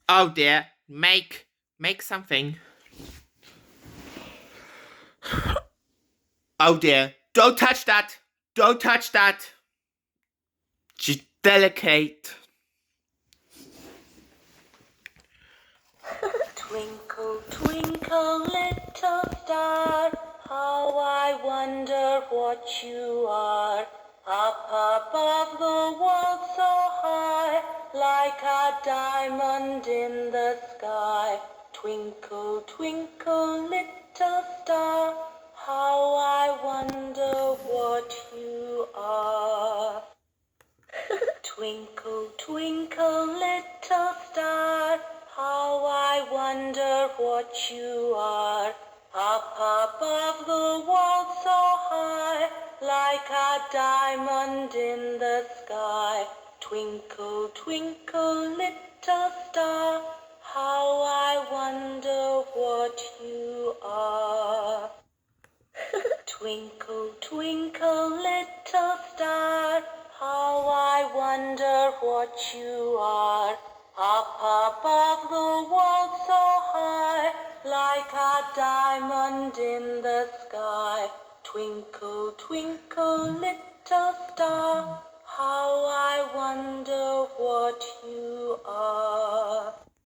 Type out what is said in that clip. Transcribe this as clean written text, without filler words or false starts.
Oh dear, make something. Oh dear, don't touch that! Don't touch that! She's delicate. Twinkle, twinkle, little star, how I wonder what you are. Up above the world so high, like a diamond in the sky. Twinkle, twinkle, little star, how I wonder what you are. Twinkle, twinkle, little star, how I wonder what you are. Up above the world so high, like a diamond in the sky. Twinkle, twinkle, little star, how I wonder what you are. Twinkle, twinkle, little star, how I wonder what you are. Up above the world so high, like a diamond in the sky. Twinkle, twinkle, little star, how I wonder what you are.